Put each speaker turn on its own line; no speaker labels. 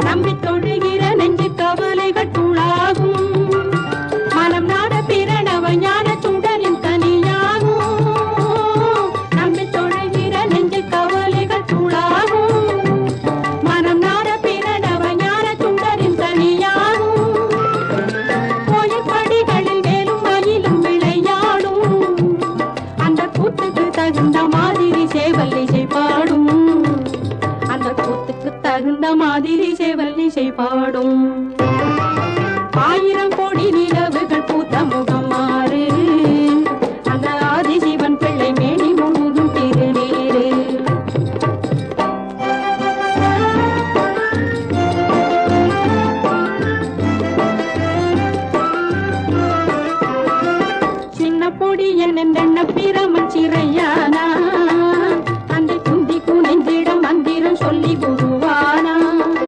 நம்பி தொழுகிற நெஞ்சு கவலைகள் தூளாகும் மனம் நாட பிரணவ ஞான சுடரின் தனியாகும் நம்பி தொழுகிற நெஞ்சு கவலைகள் தூளாகும் மனம் நாட பிரணவ ஞான சுடரின் தனியாகும் கோயில் படிகளில் மேலும் மயிலும் விளையாடும் அந்த கூத்துக்கு தகுந்த மாதிரி சேவல் இசை பாடும் அந்த கூத்துக்கு தகுந்த மாதிரி சேவல் இசை பாடும் ஆயிரம் கோடி நிலவுகள் பூத்த முகம் மாறு அந்த ஆதிசிவன் பிள்ளை மேனி முழுதும் திருநீரு சின்ன பொடி என்ன பிரமன் சிறையா